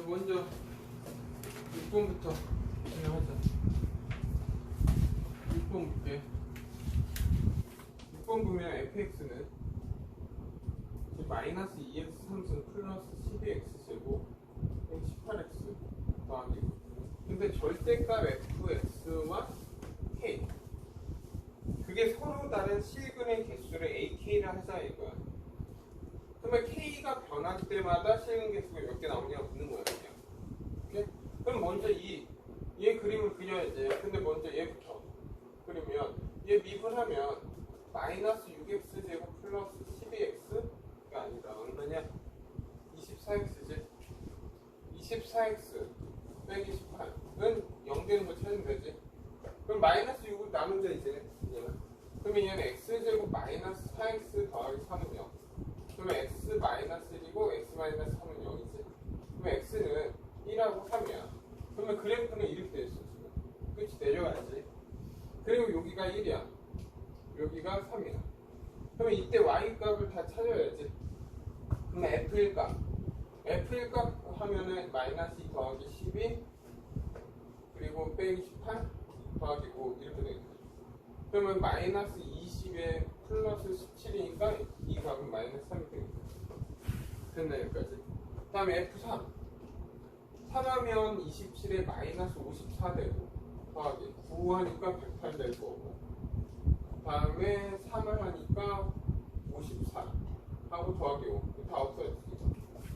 먼저 6번부터 진행하자. 6번 볼게. 6번 보면 fx는 마이너스 2x 3승 플러스 12x 제곱 18x 더하기. 근데 절대값 fx와 k, 그게 서로 다른 실근의 개수를 ak를 하자 이거야. 그러면 k가 변할 때마다 실근 개수가 몇 개 나오냐고 묻는 거야 그냥. 오케이? 그럼 먼저 얘 그림을 그려야지. 근데 먼저 얘부터 그리면 얘 미분하면 마이너스 6x 제곱 플러스 12x가 아니라 얼마냐? 24x지. 24x 빼기 18은 0 되는 거 찾으면 되지. 그럼 마이너스 6을 나누자 이제. 그러면 얘는 x제곱 마이너스 4x 더하기 3은 0. 그러면 x 마이너스 1이고 x 마이너스 3은 0이지. 그러면 x는 1하고 3이야. 그러면 그래프는 이렇게 돼 있어 지금. 그치? 내려가야지. 그리고 여기가 1이야. 여기가 3이야. 그러면 이때 y 값을 다 찾아야지. 그러면 f1 값. f1 값 하면은 마이너스 2 더하기 12 그리고 빼기 18 더하기 5 이렇게 되겠죠. 그러면 마이너스 20에 플러스 17이니까 이 값은 마이너스 3이 되겠죠. 됐나 여기까지? 그 다음에 F3 3하면 27에 마이너스 54 되고 더하기 9 하니까 108 될 거고, 그 다음에 3을 하니까 54 하고 더하기 5 다 없어졌지.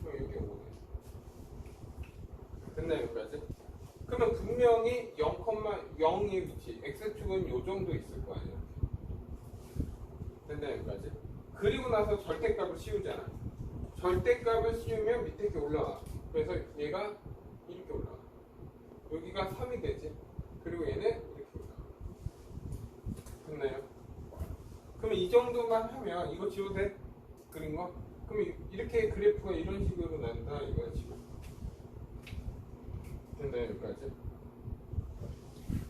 그럼 여기 5네. 됐나 여기까지? 그러면 분명히 0,0의 위치 x축은 요 정도 있을 거 아니야. 됐나 여기까지? 그리고 나서 절대값을 씌우잖아. 절대값을 씌우면 밑에 게 올라와. 그래서 얘가 이렇게 올라와. 여기가 3이 되지. 그리고 얘는 이렇게 올라와. 됐나요? 그러면 이 정도만 하면 이거 지워도 돼? 그린 거? 그럼 이렇게 그래프가 이런 식으로 난다 이거야 지금. 됐나요 여기까지?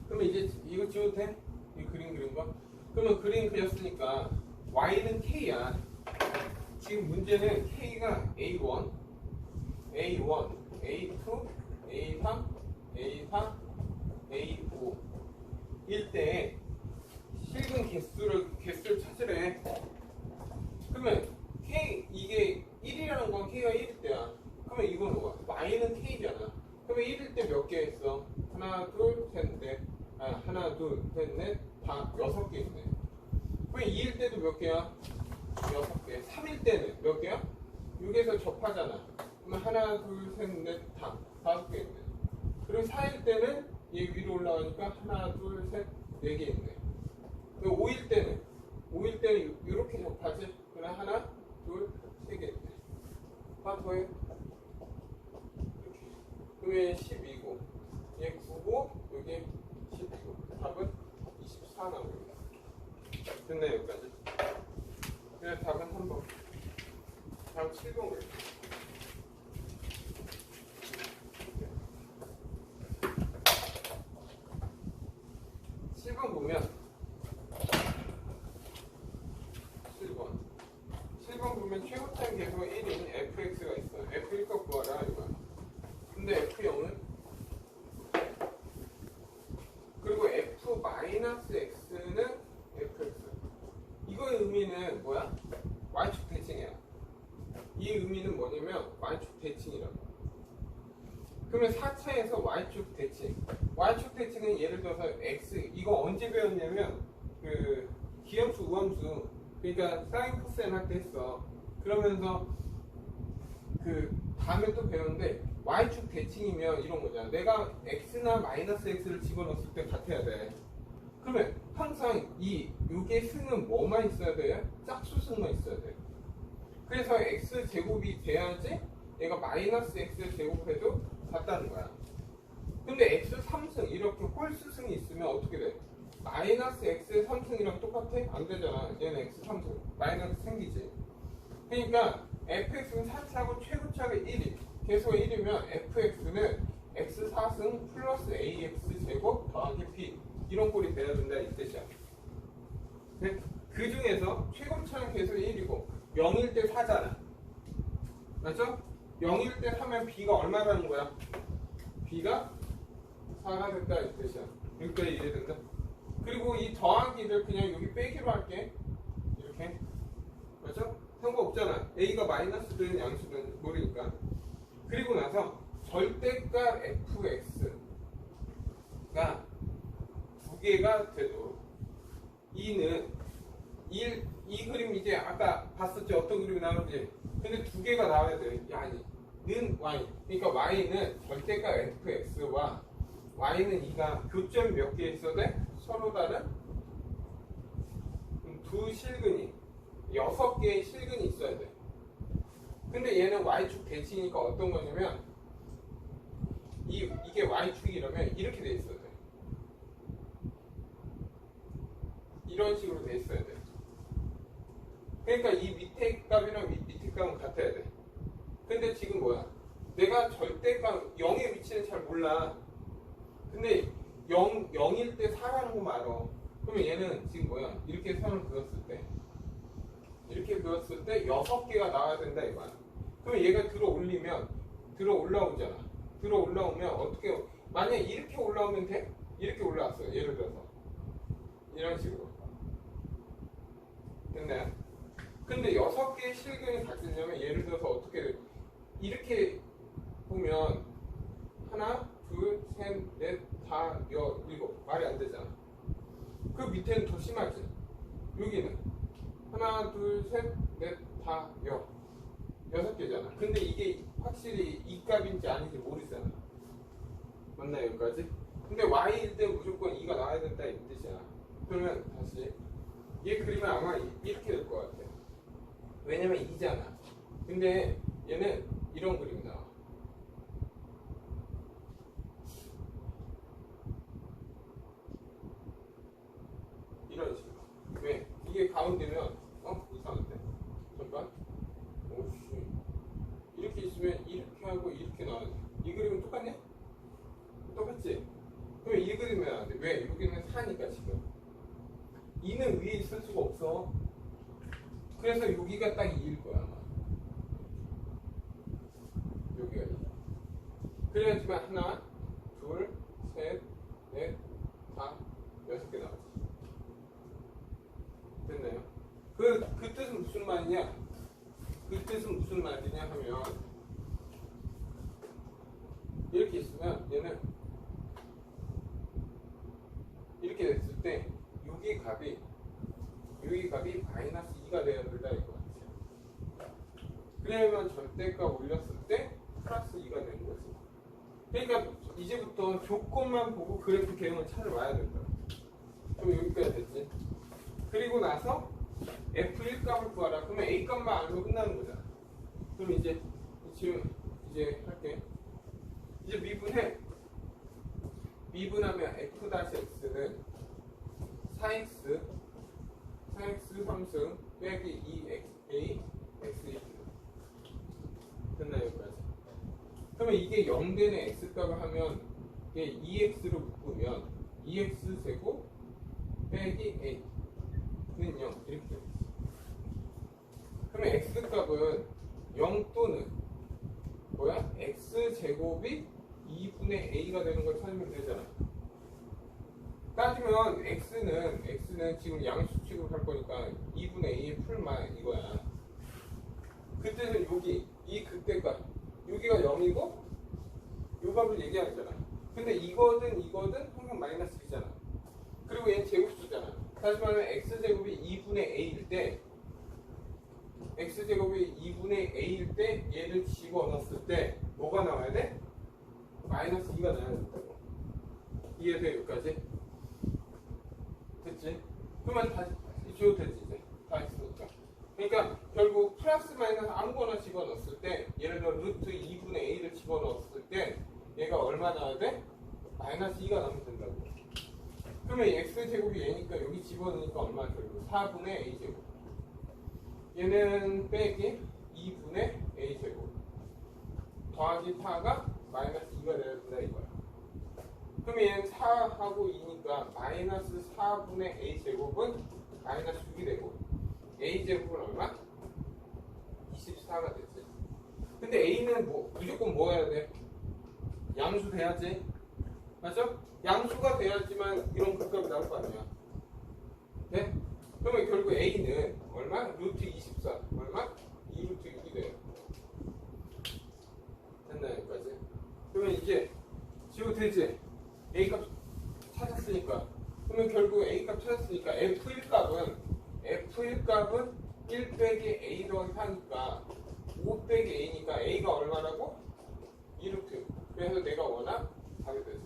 그러면 이제 이거 지워도 돼? 이 그린 거? 그러면 그림 그렸으니까 y는 k야. 지금 문제는 k가 a1, a1, a2, a3, a4, a5 일 때 실근 개수를 찾으래. 그러면 k 이게 1이라는 건 k가 1일 때야. 그러면 이거는 뭐야? y는 k잖아. 그러면 1일 때 몇 개 있어? 하나, 둘, 셋, 넷. 하나, 둘, 셋, 넷. 다 6개 있네. 그럼 2일 때도 몇 개야? 6개. 3일 때는 몇 개야? 6에서 접하잖아. 그러면 하나, 둘, 셋, 넷, 다 5개 있네. 그리고 4일 때는 얘 위로 올라가니까 하나, 둘, 셋, 4개 있네. 그리고 5일 때는 이렇게 접하지? 그럼 하나, 둘, 3개 있네. 하나 더해. 그럼 얘 12고, 얘 9고, 여기 12고. 답은 24 나옵니다. 됐네 여기까지. 그래서 답은 3번. 다음 7번을. 7번 보면 7번 보면 최고점 계속 1인 fx가 있어. f1 값 구하라 이거야. 근데 f0은 그리고 f-x는 fx. 이거의 의미는 뭐야? y축 대칭이야. 이 의미는 뭐냐면 y축 대칭이라고. 그러면 4차에서 y축 대칭. y축 대칭은 예를 들어서 x, 이거 언제 배웠냐면 그 기함수 우함수, 그러니까 사인 코사인 할 때 했어. 그러면서 그 다음에 또 배웠는데 y축 대칭이면 이런 거잖아. 내가 x나 마이너스 x를 집어넣었을 때 같아야 돼. 그러면 항상 요게 승은 뭐만 있어야 돼? 짝수승만 있어야 돼. 그래서 x 제곱이 돼야지 얘가 마이너스 x 제곱해도 같다는 거야. 근데 x 3승 이렇게 홀수승이 있으면 어떻게 돼? 마이너스 x의 3승이랑 똑같아? 안 되잖아. 얘는 x 3승 마이너스 생기지. 그러니까 fx는 4차고 최고차가 1이 계속 1이면 fx는 x 4승 플러스 ax 제곱 더하기 b 이런 꼴이 돼야 된다 이 뜻이야. 그 중에서 최고차는 계속 1이고 0일 때 4잖아. 맞죠? 0일 때 하면 b가 얼마라는 거야? b가 4가 됐다 이 뜻이야. 여기까지 이해된다? 그리고 이 더하기를 그냥 여기 빼기로 할게. 이렇게. 맞죠? 상관없잖아. a가 마이너스든 양수든 모르니까. 그리고 나서 절대값 fx가 두 개가 되도록 이는 이 그림 이제 아까 봤었지? 어떤 그림이 나오는지. 근데 두 개가 나와야 돼. 아니 는 y. 그러니까 y는 절대값 fx와 y는 2가 교점이 몇 개 있어야 돼? 서로 다른 두 실근이 6개의 실근이 있어야 돼. 근데 얘는 y축 대칭이니까 어떤 거냐면 이게 y축이라면 이렇게 돼 있어야 돼. 이런 식으로 돼 있어야 돼. 그러니까 이 밑에 값이랑 밑에 값은 같아야 돼. 근데 지금 뭐야? 내가 절대값 0의 위치는 잘 몰라. 근데 0일 때 4라는 거만 알아. 그러면 얘는 지금 뭐야? 이렇게 선을 그었을 때 이렇게 그었을 때 6개가 나와야 된다 이거야. 그러면 얘가 들어 올라오잖아. 들어 올라오면 어떻게 만약에 이렇게 올라오면 돼? 이렇게 올라왔어. 예를 들어서 이런 식으로 됐나요? 근데 6개의 실근이 같으려면 예를 들어서 어떻게 돼? 이렇게 보면 하나, 둘, 셋, 넷, 다, 일곱 말이 안 되잖아. 그 밑에는 더 심하지. 여기는 하나, 둘, 셋, 넷, 다, 6개잖아. 근데 이게 확실히 이 값인지 아닌지 모르잖아. 맞나요 여기까지? 근데 y일 때 무조건 2가 나와야 된다 이 뜻이야. 그러면 다시 얘 그림은 아마 이렇게 될 것 같아. 왜냐면 2잖아. 근데 얘는 이런 그림이 나와. 이런 식으로. 왜? 이게 가운데면 이상한데? 잠깐. 오씨. 이렇게 있으면 이렇게 하고 이렇게 나와야 돼. 이 그림은 똑같냐? 똑같지? 그럼 이 그림은 안 돼. 왜? 여기는 4니까 지금. 2는 위에 있을 수가 없어. 그래서 여기가 딱 2일 거야 아마. 여기가 2. 그래야지만 하나, 둘, 셋, 넷, 다, 6개 나오지. 됐나요? 그 뜻은 무슨 말이냐? 그 뜻은 무슨 말이냐 하면 이렇게 있으면 얘는 이렇게 됐을 때 여기 값이 마이너스 2가 되어야 된다 이거 같아요. 그러면 절대값 올렸을 때 플러스 2가 되는 거지. 그러니까 이제부터 조건만 보고 그래프 개형을 찾아와야 된다. 그럼 여기까지 됐지. 그리고 나서 F1 값을 구하라. 그러면 A 값만 알면 끝나는 거잖아. 그럼 이제 지금 이제 할게. 이제 미분해. 미분하면 F-X는 4X 3승 빼기 2XA X2 됐나요 여기까지? 그러면 이게 0 되는 X값을 하면 이게 2X로 묶으면 2X 제곱 빼기 A는 0 이렇게 되겠어. 그러면 X값은 0 또는 뭐야? X제곱이 2분의 A가 되는 걸 찾으면 되잖아. 따지면 X는 지금 양수칙으로 할 거니까 2분의 A의 풀만 이거야. 그때는 여기 이 그때값 여기가 0이고 요 값을 얘기하는 거잖아. 근데 이거든 항상 마이너스 2잖아. 그리고 얘는 제곱수잖아. 다시 말하면 X제곱이 2분의 A일 때 X제곱이 2분의 A일 때 얘를 집어넣었을 때 뭐가 나와야 돼? 마이너스 2가 나와야 된다고. 이해돼 여기까지? 됐지? 그러면 다시 줘도 되지 이제 다 했으니까. 그러니까 결국 플러스 마이너스 아무거나 집어넣었을 때 예를 들어 루트 2분의 A를 집어넣었을 때 얘가 얼마 나와야 돼? 마이너스 2가 나오면 된다고. 그러면 X제곱이 얘니까 여기 집어넣으니까 얼마 결국 4분의 A제곱. 얘는 빼기 2분의 A제곱 더하기 4가 마이너스 2가 돼야 된다 이거야. 그러면 얘는 4하고 2니까 마이너스 4분의 A제곱은 마이너스 6이 되고 A제곱은 얼마? 24가 됐지. 근데 A는 뭐 무조건 뭐 해야 돼? 양수 돼야지. 맞죠? 양수가 돼야지만 이런 극값이 나올 거 아니야. 네? 그러면 결국 A는 얼마? 루트 24. 얼마? 2루트 6이 돼요. 됐나요? 여기까지? 그러면 이제 지우 되지? A값 찾았으니까. 그러면 결국 A값 찾았으니까 F1 값은 1 빼기 A 더하기 4니까 5 빼기 A니까 A가 얼마라고? 2루트. 그래서 내가 원한 답이 됐어.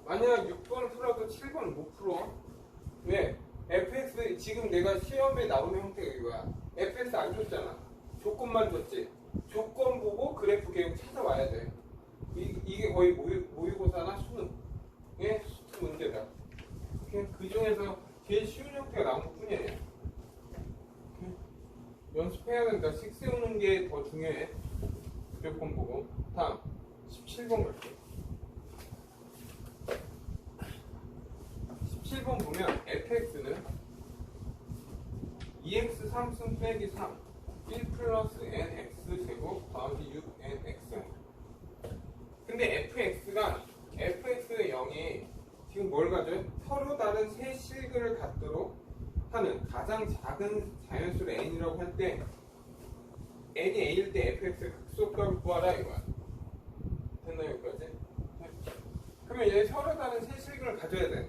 만약 6번을 풀어도 7번을 못 풀어. 왜? fx 지금 내가 시험에 나오는 형태가 이거야. fx 안 줬잖아. 조건만 줬지. 조건 보고 그래프 계속 찾아와야 돼. 이게 거의 모의고사나 수능의 수트 문제다. 그 중에서 제일 쉬운 형태가 나온 것 뿐이에요. 연습해야 된다. 식 세우는 게 더 중요해. 조건 보고. 다음 17번 갈게. 17번 보면 fx는 2x 3승 빼기 3 1 플러스 nx 제곱 더하기 6nx. 근데 fx가 0이 지금 뭘 가져요? 서로 다른 세 실근을 갖도록 하는 가장 작은 자연수를 n이라고 할 때 n이 a일 때 fx의 극소값을 구하라 이거야. 됐나요 여기까지? 그러면 얘 서로 다른 세 실근을 가져야 돼.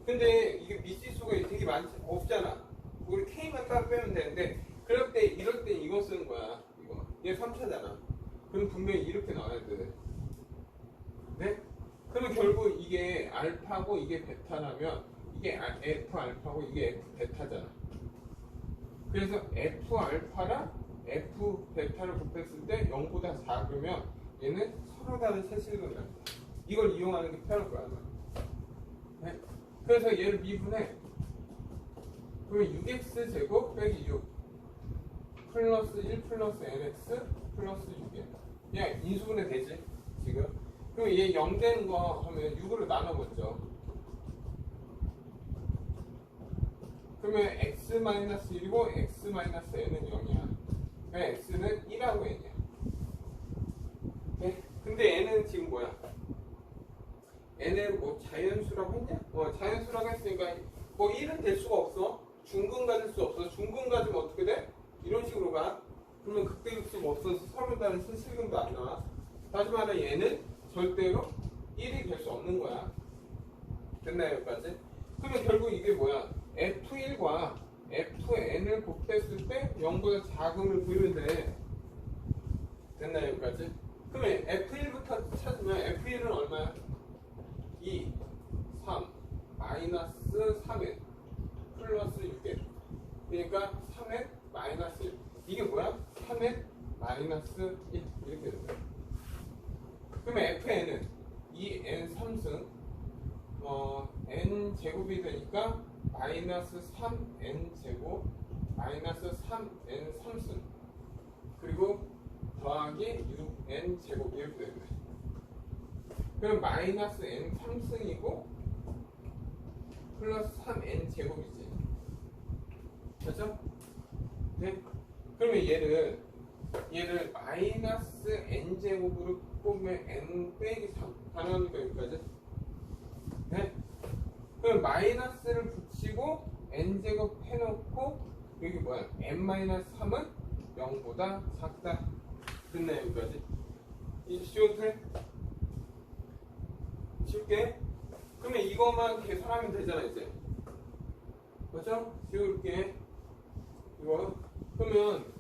근데 이게 미지수가 되게 없잖아. 우리 K만 따로 빼면 되는데 이럴 때 이거 쓰는 거야. 이거. 얘 3차잖아. 그럼 분명히 이렇게 나와야 돼. 네? 그러면 결국 이게 알파고 이게 베타라면 이게 F 알파고 이게 F 베타잖아. 그래서 F 알파랑 F 베타를 곱했을 때 0보다 작으면 얘는 서로 다른 세실근이다. 이걸 이용하는 게 편할 거야. 네? 그래서 얘를 미분해. 그러면 6x 제곱 빼기 6 플러스 1 플러스 nx 플러스 6이야. 야 인수분해 되지 지금? 그럼 얘 0 되는 거 하면 6으로 나눠보죠. 그러면 x-1이고 x-n은 0이야. 그러니까 x는 1하고 n이야. 네? 근데 n은 지금 뭐야? n을 뭐 자연수라고 했냐? 자연수라고 했으니까 뭐 1은 될 수가 없어. 중근 가질 수 없어. 중근 가지면 어떻게 돼? 이런 식으로 가. 그러면 극대극수가 없어서 서로 다른 실근도 안 나와. 다시 말해 얘는 절대로 1이 될 수 없는 거야. 됐나요 여기까지? 그러면 결국 이게 뭐야? F1과 Fn을 곱했을 때 0보다 작음을 구하면 돼. 됐나요 여기까지? 그러면 F1부터 찾으면 F1은 얼마야? 2, 3, 마이너스 3n 플러스 6n. 그러니까 3n 마이너스 1. 이게 뭐야? 3n 마이너스 1 이렇게 되는 거야. 그러면 fn은 2n 3승 n 제곱이 되니까 마이너스 3n 제곱 마이너스 3n 3승 그리고 더하기 6n 제곱 이렇게 되는 거야. 그럼 마이너스 n 3승이고 플러스 3n 제곱이지. 그렇죠? 네? 그러면 얘를 마이너스 n 제곱으로 뽑으면 n 빼기 3 가능합니까 여기까지? 네? 그럼 마이너스를 붙이고 n 제곱 해놓고 여기 뭐야? n 마이너스 3은 0보다 작다. 됐나요 여기까지? 이제 쉬워도 돼? 쉽게? 그러면 이것만 계산하면 되잖아 이제. 그렇죠? 지울게. 이거 그러면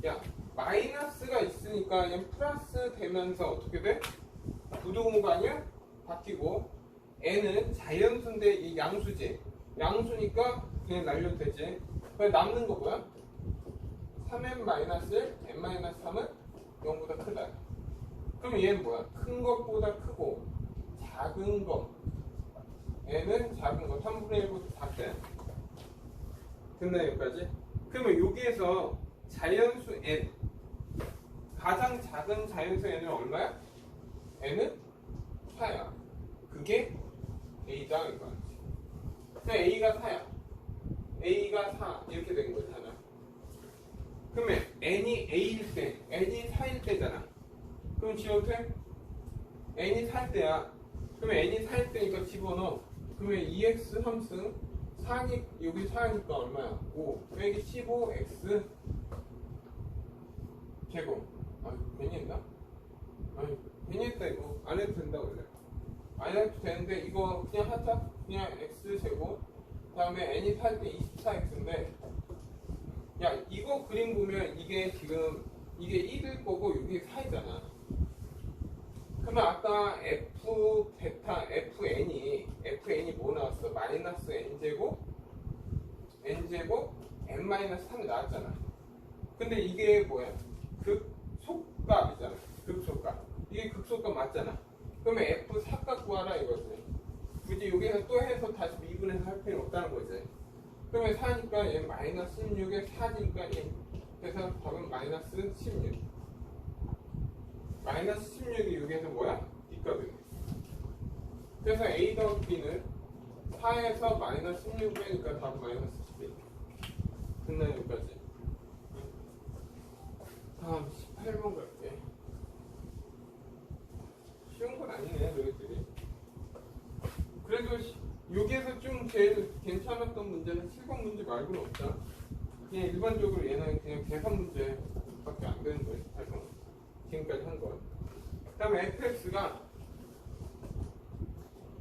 야 마이너스가 있으니까 얘 플러스 되면서 어떻게 돼? 부동호가 아니야? 바뀌고 n은 자연수인데 이 양수지. 양수니까 그냥 날려도 되지. 그래 남는 거 뭐야? 3n-1 n-3은 0보다 크다. 그럼 얘는 뭐야? 큰 것보다 크고 작은 거 n은 작은 거 3분의 1보다 작대. 됐나요 여기까지? 그러면 여기에서 자연수 n 가장 작은 자연수 n은 얼마야? n은 4야. 그게 a다 이거야. 그냥 a가 4야. a가 4 이렇게 된 거잖아. 그러면 n이 a일 때, n이 4일 때잖아. 그럼 지워도 n이 4일 때야. 그러면 n이 4일 때니까 집어넣어. 그러면 2x 3승 4니, 여기 4니까 얼마야? 5 빼기 15x 제곱. 아, 괜히 했나? 아니, 괜히 했다. 이거 안 해도 된다 원래. 안 해도 되는데 이거 그냥 하자. 그냥 x 제곱. 그 다음에 n이 4일 때 24x인데, 야, 이거 그림 보면 이게 지금 이게 1일 거고 여기 4이잖아. 그러면 아까 f 베타 fn이 뭐 나왔어? 마이너스 n제곱 n 마이너스 3이 나왔잖아. 근데 이게 뭐야? 극속값이잖아. 극속값. 이게 극속값 맞잖아. 그러면 f 사값 구하라 이거지. 굳이 여기서 또 해서 다시 미분해서 할 필요 없다는 거지. 그러면 4니까 얘 마이너스 16에 4니까 1. 그래서 답은 마이너스 16. 마이너스 16이 여기에서 뭐야? B값이네. 그래서 A 더하기 B는 4에서 마이너스 16 빼니까 답은 마이너스 11. 끝나 여기까지. 다음 18번 갈게. 쉬운 건 아니네 너희들이. 그래도 여기에서 좀 제일 괜찮았던 문제는 7번 문제 말고는 없다. 그냥 일반적으로 얘는 그냥 계산 문제밖에 안 되는 거예요. 18번. 지금까지 한 건. 그 다음에 fx가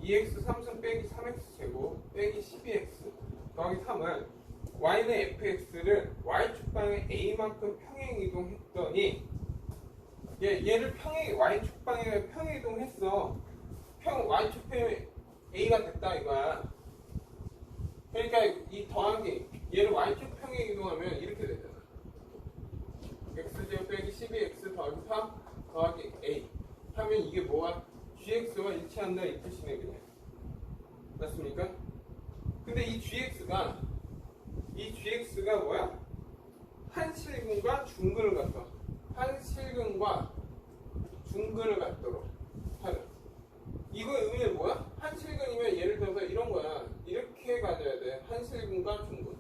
2x 3승 빼기 3x 제곱 빼기 12x 더하기 3은 y는 fx를 y축방에 a만큼 평행이동했더니 얘를 y축방에 평행이동했어. y축방에 a가 됐다 이거야. 그러니까 이 더하기 얘를 y축 평행이동하면 이렇게 되잖아. x제곱 빼기 12x 더하기 3 더하기 a 하면 이게 뭐야? gx와 일치한다 이 뜻이네 그냥. 맞습니까? 근데 이 gx가 뭐야? 한실근과 중근을 갖다 한실근과 중근을 갖도록 하는. 이거 의미는 뭐야? 한실근이면 예를 들어서 이런 거야. 이렇게 가져야 돼. 한실근과 중근.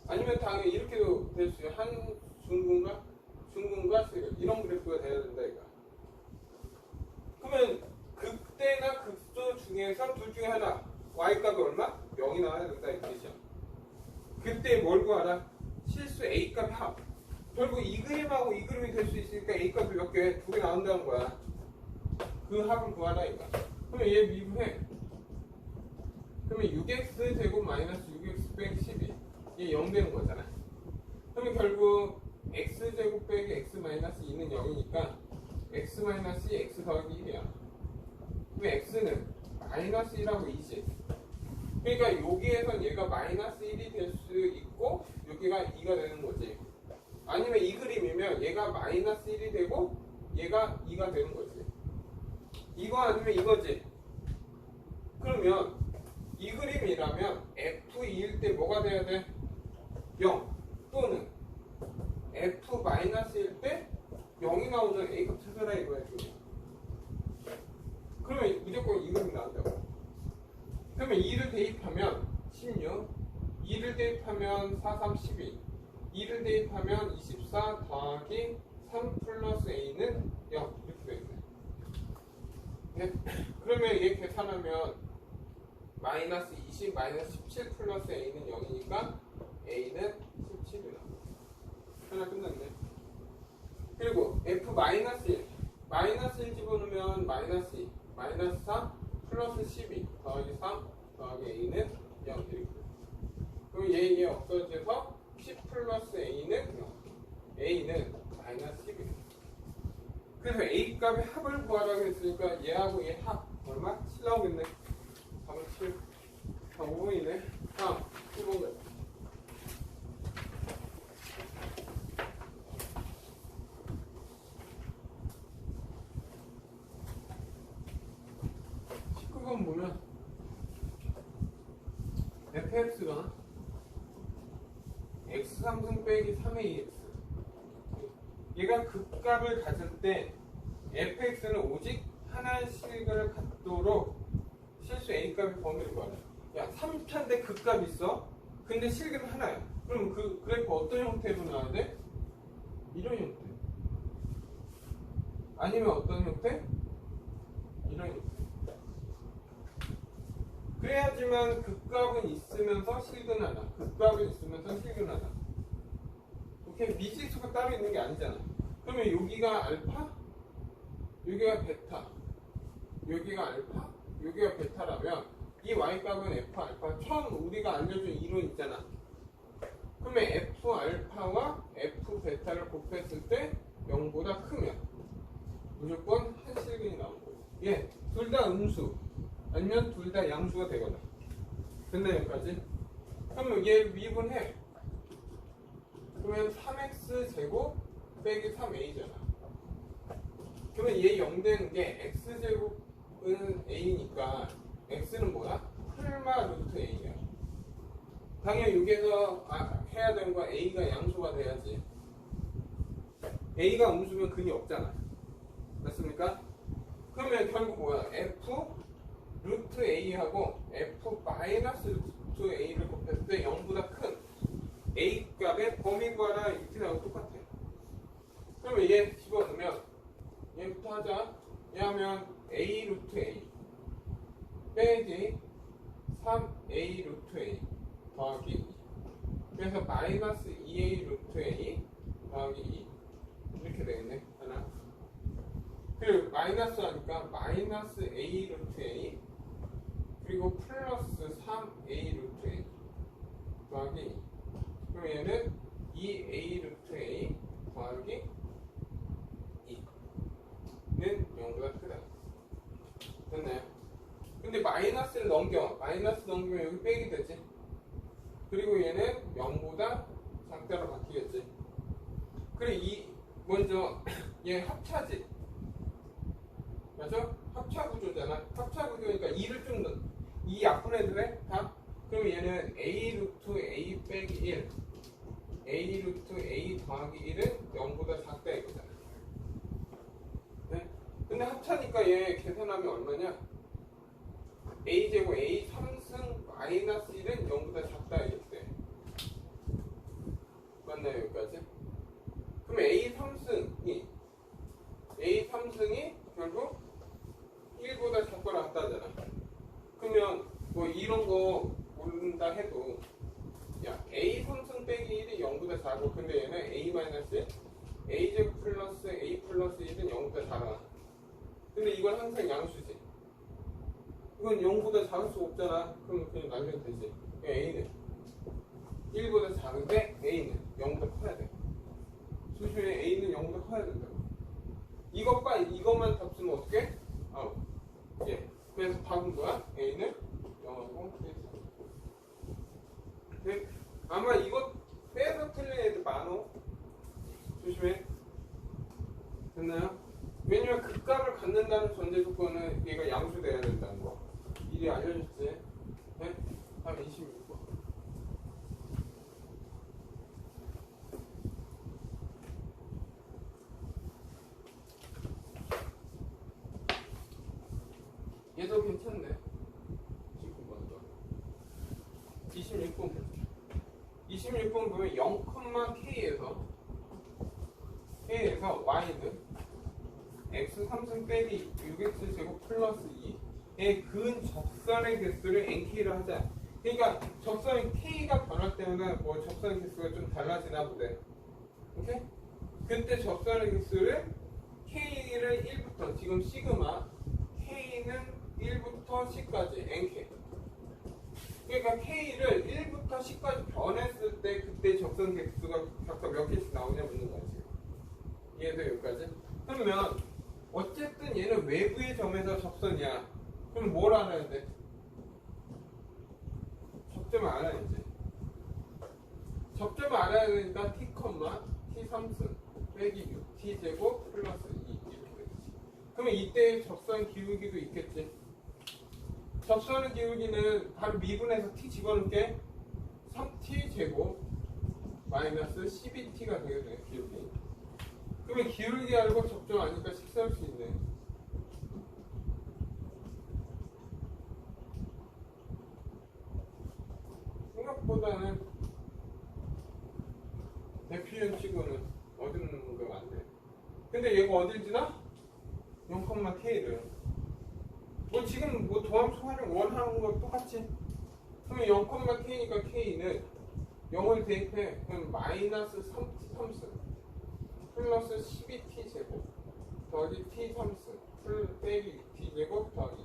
아니면 당연히 이렇게도 될 수 있어요. 중근과 실근. 이런 그래프가 돼야 된다 이거. 그러면 극대나 극소 중에서 둘 중에 하나 y값이 얼마? 0이 나와야 된다 이 뜻이야. 그때 뭘 구하라? 실수 a값 합. 결국 이 그림하고 이 그림이 될 수 있으니까 a값이 몇 개? 2개 나온다는 거야. 그 합을 구하라 이거. 그러면 얘 미분해. 그러면 6x 제곱 마이너스 6x 빼기 12. 얘 0 되는 거잖아. 그러면 결국 x 제곱 빼기 x 마이너스 2는 0이니까 x 마이너스 2 x 더하기 1이야. 그럼 x는 마이너스 1하고 2지. 그러니까 여기에선 얘가 마이너스 1이 될 수 있고 여기가 2가 되는 거지. 아니면 이 그림이면 얘가 마이너스 1이 되고 얘가 2가 되는 거지. 이거 아니면 이거지. 그러면 이 그림이라면 F2일 때 뭐가 돼야 돼? 0 또는 F-1일 때 0이 나오는 A값 찾아라 이거야 지금. 그러면 무조건 이 그림이 나온다고. 그러면 2를 대입하면 16, 2를 대입하면 4, 3, 12, 2를 대입하면 24 더하기 3 플러스 A는 0 이렇게 되겠네. 네? 그러면 얘 계산하면 마이너스 20, 마이너스 17 플러스 A는 0이니까 A는 17이 나와. 하나 끝났네. 그리고 F 마이너스 1, 마이너스 1 집어넣으면 마이너스 2, 마이너스 4 플러스 12 더하기 3 더하기 A는 0 이렇게. 그럼 얘 없어져서 10 플러스 A는 0. A는 마이너스 10이에요. 그래서 A 값의 합을 구하라고 했으니까 얘하고 얘 합 얼마? 7 나오겠네. 답은 7. 다 5번이네. 다음 7번 가자. 보면 fx가 x3승 빼기 3ax 얘가 극값을 가질 때 fx는 오직 하나의 실근을 갖도록 실수 a값의 범위를 구하라. 야 3차인데 극값 있어? 근데 실근 하나야. 그럼 그 그래프 어떤 형태로 나와야 돼? 이런 형태. 아니면 어떤 형태? 이런 형태. 그래야지만 극값은 있으면서 실근하나. 극값은 있으면서 실근하나. 오케이? 미지수가 따로 있는 게 아니잖아. 그러면 여기가 알파, 여기가 베타, 여기가 알파, 여기가 베타라면 이 y값은 f 알파. 처음 우리가 알려준 이론 있잖아. 그러면 f 알파와 f 베타를 곱했을 때 0보다 크면 무조건 한실근이 나온 거예요. 예, 둘 다 음수 아니면 둘 다 양수가 되거나. 됐나 여기까지? 그러면 얘 미분해. 그러면 3x 제곱 빼기 3a잖아. 그러면 얘 0 되는 게 x제곱은 a니까 x는 뭐야? 풀마 루트 a야. 당연히 여기에서 해야 되는 건 a가 양수가 돼야지. a가 음수면 근이 없잖아. 맞습니까? 그러면 결국 뭐야? f 루트 a하고 f 마이너스 루트 a를 곱했을 때 0보다 큰 a 값의 범위 구하라 이렇게 나오고 똑같아. 그러면 얘 집어넣으면 얘부터 하자. 얘 하면 a 루트 a 빼기 3a 루트 a 더하기 2. 그래서 마이너스 2a 루트 a 더하기 2 이렇게 되겠네. 하나. 그리고 마이너스 하니까 마이너스 a 루트 a 그리고 플러스 3a 루트 a 더하기 2. 그럼 얘는 2a 루트 a 더하기 2는 0보다 크다. 됐나요? 근데 마이너스를 넘겨. 마이너스 넘기면 여기 빼기 되지. 그리고 얘는 0보다 작다로 바뀌겠지. 그리고 먼저 얘 합차지. 맞아? 합차 구조잖아. 합차 구조니까 2를 좀 넣어. 2 약분해도 돼? 다? 그럼 얘는 a 루트 a 빼기 1 a 루트 a 더하기 1은 0보다 작다 이거잖아. 네? 근데 합차니까 얘 계산하면 얼마냐? a 제곱 a 3승 마이너스 1은 0보다 작다 이렇게 돼. 맞나요 여기까지? 그럼 a 3승이 결국 1보다 작거나 같다잖아. 그러면 뭐 이런 거 모른다 해도 야 a 3승 빼기 1이 0보다 작고 근데 얘는 a 마이너스 a 제곱 플러스 a 플러스 1은 0보다 작아. 근데 이건 항상 양수지. 이건 0보다 작을 수가 없잖아. 그럼 그냥 날려도 되지. a는 1보다 작은데 a는 0보다 커야 돼. 조심해. a는 0보다 커야 된다고. 이것과 이것만 답 쓰면 어떡해? 예. 그래서 답은 뭐야? a는 0하고 1. 네? 아마 이거 빼서 틀린 애들 많어. 조심해. 됐나요? 왜냐면 극값을 갖는다는 전제 조건은 얘가 양수돼야 된다는 거. 미리 알려줬지. 네? 다음 26번. 얘도 괜찮네. 19번도. 26번 보자. 26번 보면 0,k에서 y는 x 3승 빼기 6x 제곱 플러스 2의 근 접선의 개수를 nk로 하자. 그러니까 접선의 k가 변할 때마다 뭐 접선의 개수가 좀 달라지나 보대. 오케이? 그때 접선의 개수를 k를 1부터 지금 시그마 k는 1부터 10까지 nk. 그러니까 k를 1부터 10까지 변했을 때 그때 접선 개수가 각각 몇 개씩 나오냐 묻는 거야 지금. 이해돼 여기까지? 그러면 어쨌든 얘는 외부의 점에서 접선이야. 그럼 뭘 알아야 돼? 접점을 알아야지. 접점을 알아야 되니까 t, t 3승 빼기 6 t 제곱 플러스 2 이렇게 되지. 그러면 이때 접선 기울기도 있겠지. 접선의 기울기는 바로 미분해서 t 집어넣을게. 3t 제곱 마이너스 12t가 되겠네 기울기. 그러면 기울기 알고 접점 아니까 식사할 수 있네. 생각보다는 대표형 치고는 어렵는 얘가 어딜 지나? 0,k를. 뭐 지금 뭐 도함수 활용 원하는 거 똑같지? 그러면 0,k니까 k는 0을 대입해. 그럼 마이너스 3t 플러스 12t 제곱 더하기 t 3승 빼기 6t 제곱 더하기.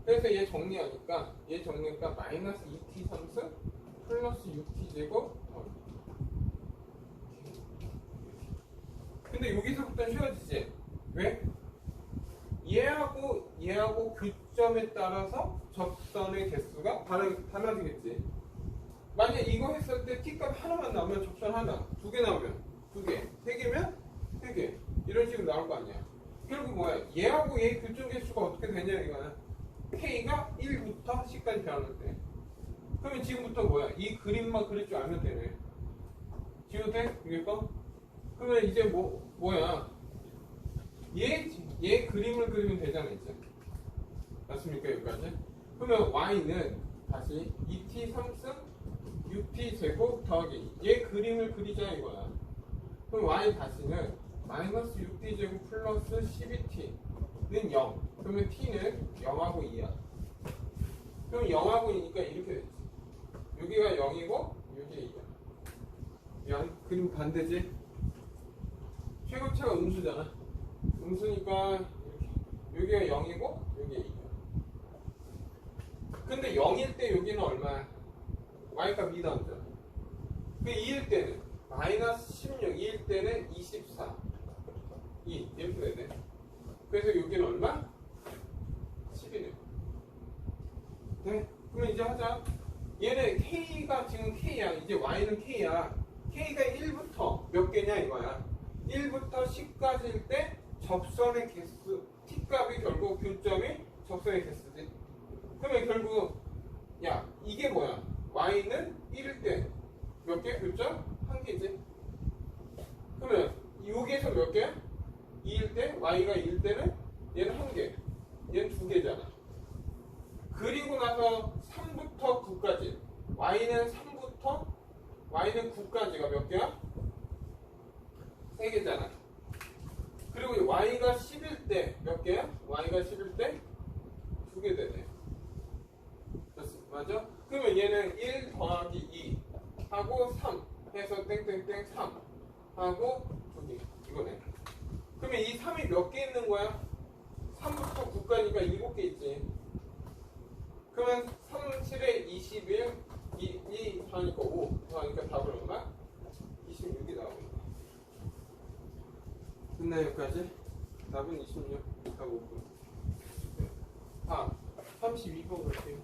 그래서 얘 정리하니까 마이너스 2t 3승 플러스 6t 제곱 더하기. 근데 여기서부터 쉬워지지? 왜? 얘하고 교점에 따라서 접선의 개수가 달라지겠지. 만약 이거 했을 때 t값 하나만 나오면 접선 하나, 두 개 나오면 두 개, 세 개면 세 개, 이런 식으로 나올 거 아니야. 결국 뭐야? 얘하고 얘 교점 개수가 어떻게 되냐 이거야. k가 1부터 10까지 변하는 때. 그러면 지금부터 뭐야? 이 그림만 그릴 줄 알면 되네. 지워도 돼? 이게 거? 그러면 이제 뭐야? 얘 그림을 그리면 되잖아 이제. 맞습니까 여기까지? 그러면 y는 다시 2t 3승 6t 제곱 더하기 얘 그림을 그리자 이거야. 그럼 y 다시는 마이너스 6t 제곱 플러스 12t는 0. 그러면 t는 0하고 2야. 그럼 0하고 2니까 이렇게 됐지. 여기가 0이고 여기 2야. 그림 반대지? 최고차가 음수잖아. 음수니까 이렇게. 여기가 0이고 여기가 2야. 근데 0일 때 여기는 얼마야? y값 2 나오잖아. 그 2일 때는 마이너스 16, 2일 때는 24 2 이렇게 되네. 그래서 여기는 얼마? 10이네. 네? 그럼 이제 하자. 얘는 k가 지금 k야. 이제 y는 k야. k가 1부터 몇 개냐 이거야. 1부터 10까지일 때 접선의 개수 t값이 결국 교점이 접선의 개수지. 그러면 결국 야 이게 뭐야? y는 1일 때 몇 개? 교점? 한 개지. 그러면 여기에서 몇 개야? 2일 때 y가 2일 때는 얘는 한 개, 얘는 두 개잖아. 그리고 나서 3부터 9까지 y는 9까지가 몇 개야? 3개잖아. 그리고 y가 10일 때 몇 개야? y가 10일 때 2개 되네. 맞아? 그러면 얘는 1 더하기 2 하고 3 해서 땡땡땡 3 하고 2개 이거네. 그러면 이 3이 몇 개 있는 거야? 3부터 9까지니까 7개 있지. 그러면 3, 7에 21 2 더하니까 5 더하니까 답은 얼마? 26이 나오는 거야. 끝나요 여기까지? 답은 26 답 5분. 아 32번 볼게요.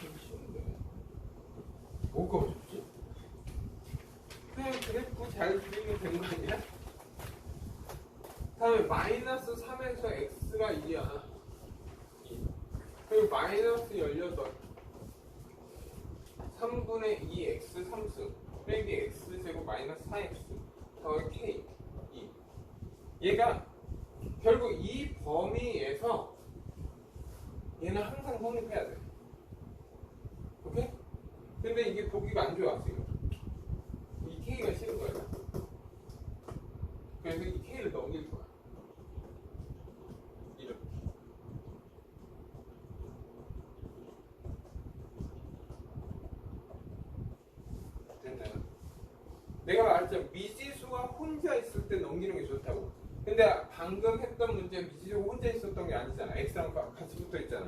되게 쉬운데 뭐가 어렵지? 그냥 그래프 잘 그리면 되는 거 아니야? 다음에 마이너스 3에서 x가 2야. 그리고 마이너스 18 3분의 2x 3승 빼기 x제곱 마이너스 4x 더하기 k 2. 얘가 결국 이 범위에서 얘는 항상 성립해야 돼. 오케이? 근데 이게 보기가 안 좋아 지금. 이 k가 싫은 거야. 그래서 이 k를 넘길 거야. 이렇게. 됐나요? 내가 말했잖아. 미지수가 혼자 있을 때 넘기는 게 좋다고. 근데 방금 했던 문제 미지수가 혼자 있었던 게 아니잖아. x랑 같이 붙어 있잖아.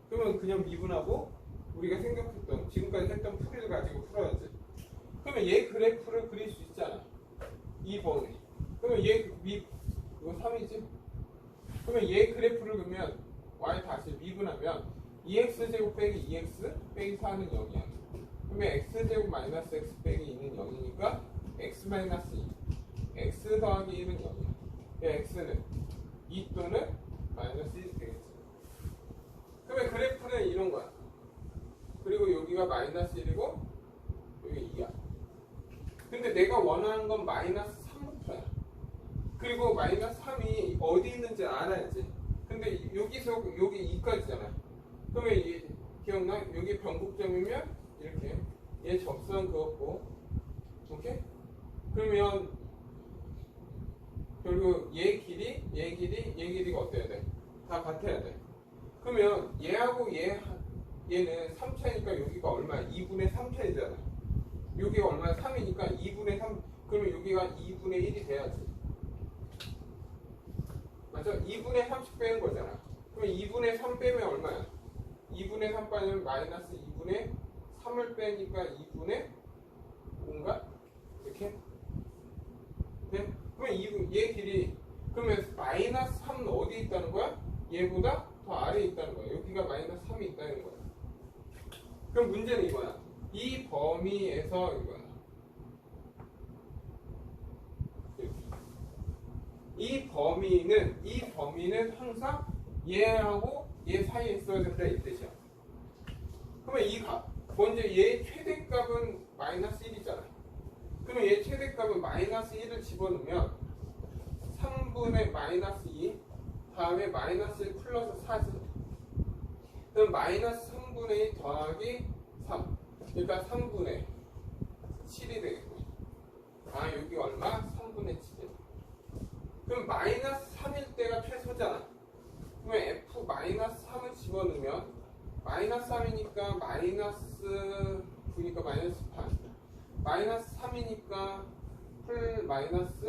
그러면 그냥 미분하고 우리가 생각했던 지금까지 했던 풀이를 가지고 풀어야지. 그러면 얘 그래프를 그릴 수 있잖아. 이 범위. 그러면 얘 이거 3이지? 그러면 얘 그래프를 그러면 y 다시 미분하면 2x제곱 빼기 2x 빼기 4는 0이야. 그러면 x제곱 마이너스 x 빼기 2는 0이니까 x 마이너스 2 x 더하기 1은 0이야. x는 2 또는 마이너스 1이 되겠지. 그러면 그래프는 이런 거야. 그리고 여기가 마이너스 1이고 여기 2야. 근데 내가 원하는 건 마이너스 3부터야. 그리고 마이너스 3이 어디 있는지 알아야지. 근데 여기서 여기 2까지잖아. 그러면 기억나? 여기 변곡점이면 이렇게 얘 접선 그었고 오케이? 그러면 결국 얘 길이, 얘 길이, 얘 길이가 어때야 돼? 다 같아야 돼. 그러면 얘하고 얘는 3차니까 여기가 얼마야? 2분의 3차이잖아. 여기가 얼마야? 3이니까 2분의 3. 그러면 여기가 2분의 1이 돼야지. 맞아? 2분의 30 빼는 거잖아. 그럼 2분의 3 빼면 얼마야? 2분의 3 빼면 마이너스 2분의 3을 빼니까 2분의 5인가? 이렇게? 네? 그러면 얘 길이 그러면 마이너스 3은 어디에 있다는 거야? 얘보다 더 아래에 있다는 거야. 여기가 마이너스 3이 있다는 거야. 그럼 문제는 이거야. 이 범위에서 이거야. 이 범위는 항상 얘하고 얘 사이에 있어야 된다 이 뜻이야. 그러면 이 값, 먼저 얘 최대값은 마이너스 1이잖아. 그러면 얘 최대값은 마이너스 1을 집어넣으면 3분의 마이너스 2 다음에 마이너스 1 플러스 4지. 그럼 마이너스 3분의 2 더하기 3 그러니까 3분의 7이 되겠고 아 여기 얼마? 3분의 7. 그럼 마이너스 3일 때가 최소잖아. 그러면 F 마이너스 3을 집어넣으면 마이너스 3이니까 마이너스 9니까 마이너스 8 마이너스 3이니까 풀 마이너스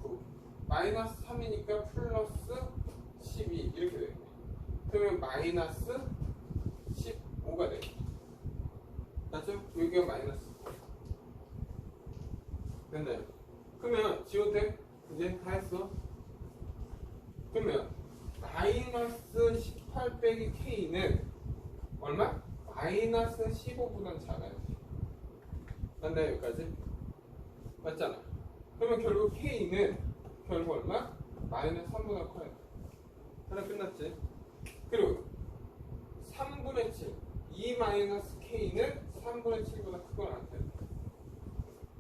9 마이너스 3이니까 플러스 12 이렇게 되겠네. 그러면 마이너스 15가 되겠네. 맞죠? 여기가 마이너스 됐나요? 그러면 지워도 돼? 이제 다 했어. 그러면 마이너스 18 빼기 K는 얼마? 마이너스 15보다는 작아요. 맞나요? 여기까지? 맞잖아. 그러면 결국 K는 결국 얼마? 마이너스 3보다 커요. 하나 끝났지? 그리고 3분의 7 2 마이너스 K는 3분의 7보다 크거나 같아요.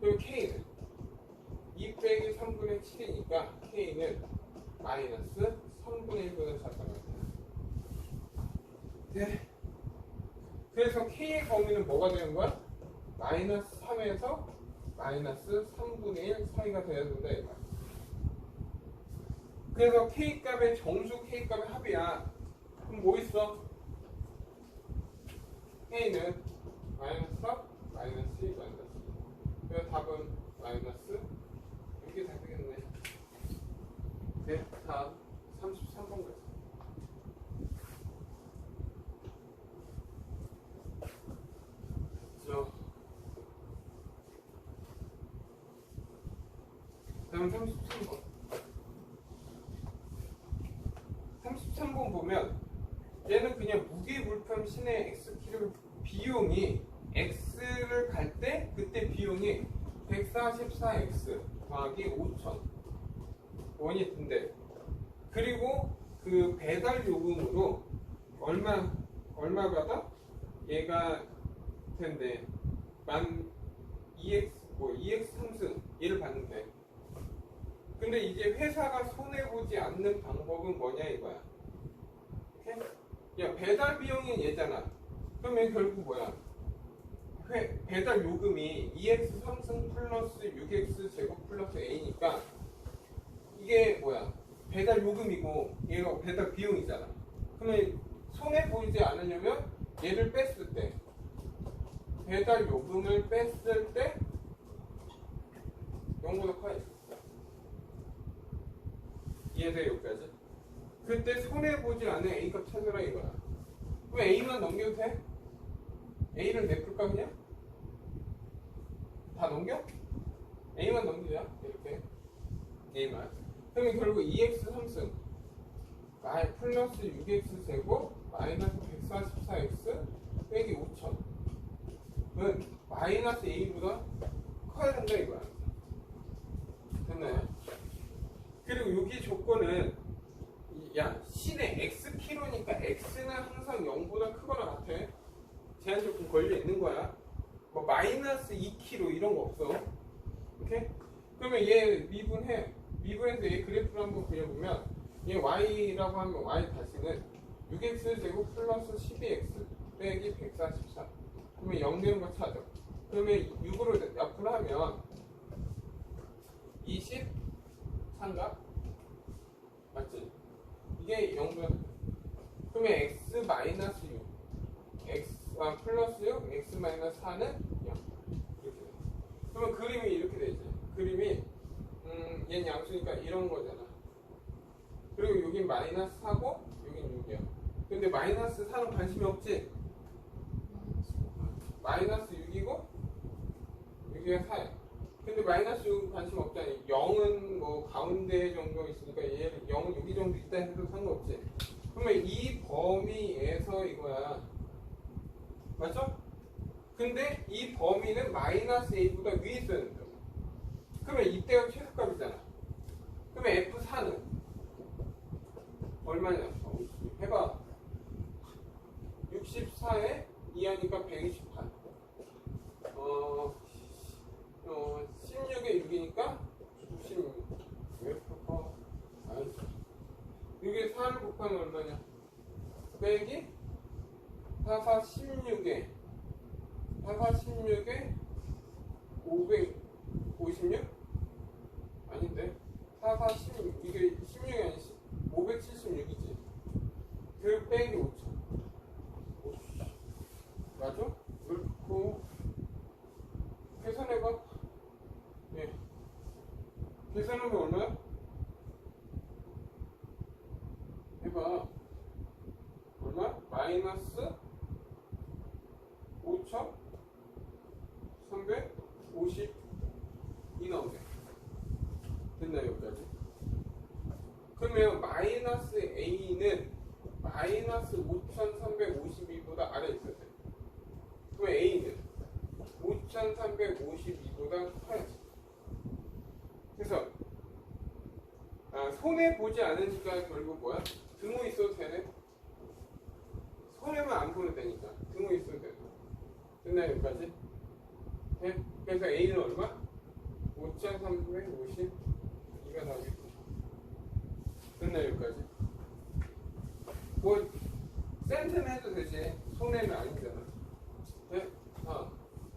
그리고 K는 2 빼기 3분의 7이니까 K는 마이너스 3분의 1보다 작거나 같아요. 네. 그래서 K의 범위는 뭐가 되는 거야? 마이너스 3에서 마이너스 3분의 1 사이가 돼야 된다 이 말. 그래서 K값의 정수 K값의 합이야. 그럼 뭐 있어? K는 마이너스 3, 마이너스 2, 마이너스 2. 그래서 답은 마이너스 이게 다 되겠네. 네, 다음 33번 가자. 다음 33번. 33번 보면 얘는 그냥 무게불편 신의 X키로 비용이 X를 갈 때 그때 비용이 144X 더하기 5,000 원이 든대. 그리고 그 배달 요금으로 얼마 받아? 얘가 텐데 만 EX 3승 얘를 받는데. 근데 이제 회사가 손해보지 않는 방법은 뭐냐 이거야. 오케이? 야 배달 비용이 얘잖아. 그러면 결국 뭐야? 배달 요금이 2x 3승 플러스 6x 제곱 플러스 a니까 이게 뭐야? 배달 요금이고 얘가 배달 비용이잖아. 그러면 손해보이지 않으려면 얘를 뺐을 때 배달 요금을 뺐을 때 0보다 커야지. 이해돼 여기까지? 그때 손해보지 않은 A값 찾으라 이거야. 그럼 A만 넘겨도 돼? A를 내풀까 그냥? 다 넘겨? A만 넘기자 이렇게 A만. 그러면 결국 2x 3승 플러스 6x 제곱 마이너스 144x 빼기 5,000은 마이너스 A보다 커야 된다 이거야. 됐나요? 그리고 여기 조건은 야 신의 X키로니까 X는 항상 0보다 크거나 같아. 제한 조건 걸려 있는 거야. 뭐 마이너스 2kg 이런 거 없어. 오케이? 그러면 얘 미분해. 미분해서 얘 그래프를 한번 그려보면 얘 y라고 하면 y 다시는 6x 제곱 플러스 12x 빼기 144 그러면 0 되는 거 찾아. 그러면 6으로 약분을 하면 24인가? 맞지? 이게 0보다. 그러면 x 마이너스 6 플러스 6 x 마이너스 4는 0 이렇게 돼. 그러면 그림이 이렇게 되지. 그림이 얘는 양수니까 이런 거잖아. 그리고 여긴 마이너스 4고 여긴 6이야. 근데 마이너스 4는 관심이 없지? 마이너스 6이고 여기가 4야. 근데 마이너스 6은 관심 없잖아. 0은 뭐 가운데 정도 있으니까 얘는 0은 여기 정도 있다 해도 상관없지. 그러면 이 범위에서 이거야. 맞죠? 근데 이 범위는 마이너스 a보다 위에 있어야 된다. 그러면 이때가 최소값이잖아. 그러면 F4는 얼마냐? 해봐. 64에 2하니까 128. 16에 6이니까 66. 왜 펴봐? 알았어. 6에 4를 곱하면 얼마냐? 빼기 4, 16에 556? 아닌데 4, 16 이게 16이 아니지 576이지. 그 빼기 5천. 맞아? 그렇고 계산해봐. 예. 계산하면 얼마야? 해봐. 얼마? 마이너스 5,350이 나오네. 됐나 여기까지? 그러면 마이너스 A는 마이너스 5,352보다 아래 있어야 돼. 그러면 A는 5,352보다 커야지. 그래서 손해 보지 않으니까 결국 뭐야? 등호 있어도 되네. 손해만 안 보면 되니까 등호 있어도 되네. 됐나 여기까지? 네? 그래서 A는 얼마? 5,352가 나오겠지. 됐나 여기까지? 뭐 센트는 해도 되지. 손해는 아니잖아. 네?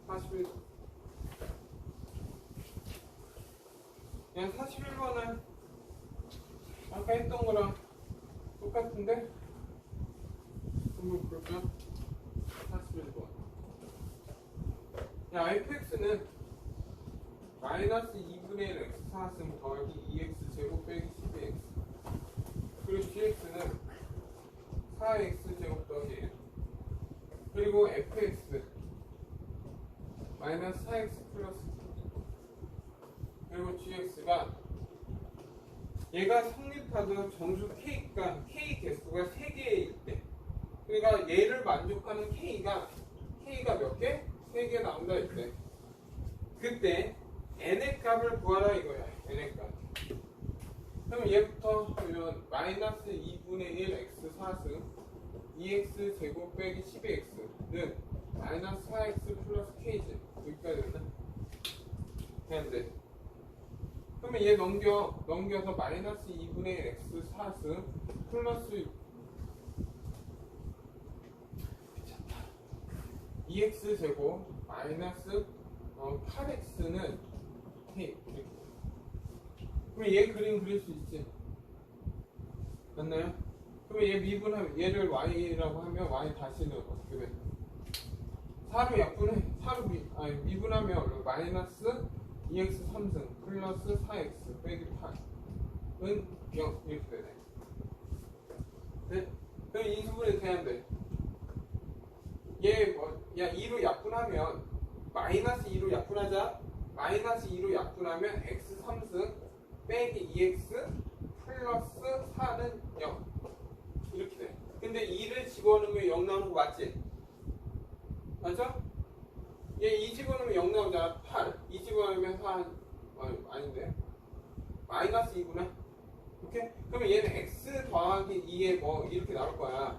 41. 그냥 41번은 아까 했던 거랑 똑같은데? 한번 볼까? 41번. 야, fx는 마이너스 2분의 1 x 4승 더하기 2x 제곱 빼기 12x. 그리고 gx는 4x 제곱 더하기 1. 그리고 fx 마이너스 4x 플러스 2. 그리고 gx가 얘가 성립하던 정수 k가 k 개수가 3개일 때, 그러니까 얘를 만족하는 k가 몇 개? 3개 나온다 이때. 그때 n의 값을 구하라 이거야. n의 값. 그럼 얘부터 보면 마이너스 2분의 1 x 4승 2x 제곱 빼기 12x는 마이너스 4x 플러스 k지. 여기까지 됐나? 되는데. 그러면 얘 넘겨서 마이너스 2분의 1 x 4승 플러스 2x 제곱 마이너스 8x는 k. 그럼 얘 그림 그릴 수 있지. 맞나요? 그러면 얘 미분하면 얘를 y라고 하면 y 다시는 어떻게 돼? 4로 약분해. 미분하면 마이너스 2x 3승 플러스 4x 빼기 8은 0 이렇게 되네. 네? 그럼 이 수분이 돼야 돼. 얘 야 2로 약분하면 마이너스 2로 약분하자. 마이너스 2로 약분하면 x 3승 빼기 2x 플러스 4는 0 이렇게 돼. 근데 2를 집어넣으면 0 나오는 거 맞지? 맞죠? 얘 2 집어넣으면 0 나오잖아. 8 2 집어넣으면 4 아닌데 마이너스 2구나. 오케이? 그러면 얘는 x 더하기 2에 뭐 이렇게 나올 거야.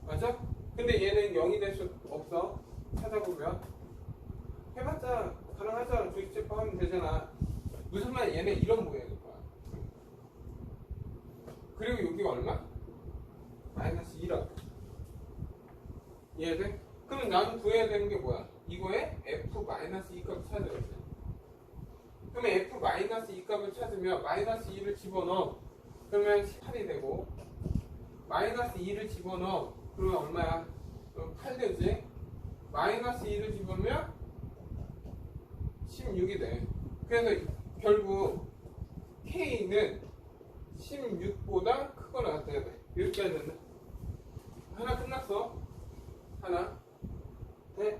맞죠? 근데 얘는 0이 될 수 없어. 찾아보면 해봤자 가능하잖아. 주입제법 하면 되잖아. 무슨 말? 얘는 이런 모양일 거야. 그리고 여기가 얼마? 마이너스 1억. 이해돼? 그러면 나는 구해야 되는 게 뭐야? 이거에 f-2 값을 찾아야지. 그러면 f-2 값을 찾으면 마이너스 2를 집어넣어. 그러면 18이 되고 마이너스 2를 집어넣어. 그러면 얼마야? 그럼 8 되지? 마이너스 2를 집으면 16이 돼. 그래서 결국 K는 16보다 크거나 같아야 돼. 이렇게 해야 된다. 하나 끝났어. 하나. 네?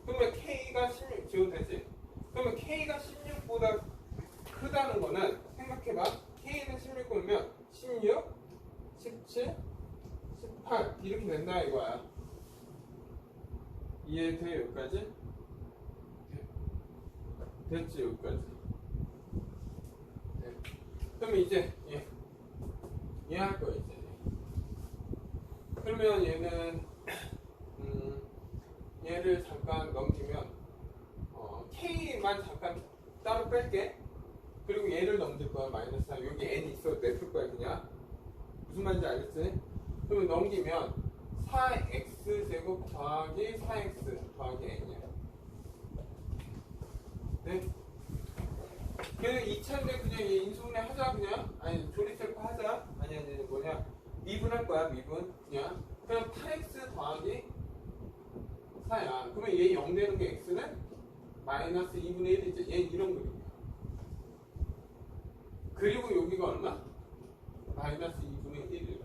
그러면 K가 16 지워도 되지? 그러면 K가 16보다 크다는 거는 생각해봐. K는 16이면 16, 17, 18 이렇게 된다 이거야. 이해돼 여기까지? 됐지 여기까지? 네. 그러면 이제 이해할 거야 이제. 그러면 얘는 얘를 잠깐 넘기면 K만 잠깐 따로 뺄게. 그리고 얘를 넘길 거야. 마이너스 4. 여기 n 있어도 냅둘 거야 그냥. 무슨 말인지 알겠지? 그러면 넘기면 4x제곱 더하기 4x 더하기 n이야. 네? 그래서 2차인데 그냥 얘 인수분해 하자 그냥. 아니 조립셀프 하자. 아니 뭐냐 미분할 거야 미분. 그냥 8x 더하기 4야. 그러면 얘 0 되는 게 x는 마이너스 2분의 1이지. 얘 이런 그림이야. 그리고 여기가 얼마? 마이너스 2분의 1이야.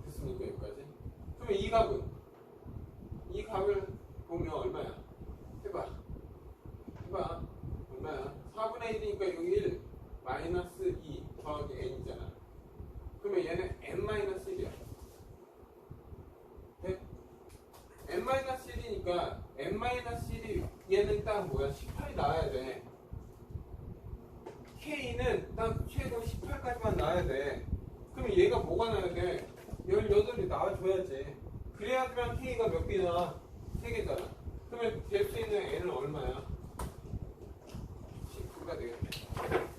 됐습니까 여기까지? 그러면 이 값은? 이 값을 보면 얼마야? 해봐 얼마야? 4분의 1이니까 여기 1 마이너스 2 더하기 n이잖아. 그러면 얘는 n-1이야. 네? n-1이니까 n-1이 얘는 딱 뭐야? 18이 나와야 돼. K는 딱 최소 18까지만 나와야 돼. 그럼 얘가 뭐가 나와야 돼? 18이 나와줘야지. 그래야지만 K가 몇 개나? 3개잖아. 그러면 될 수 있는 n은 얼마야? 19가 되겠네.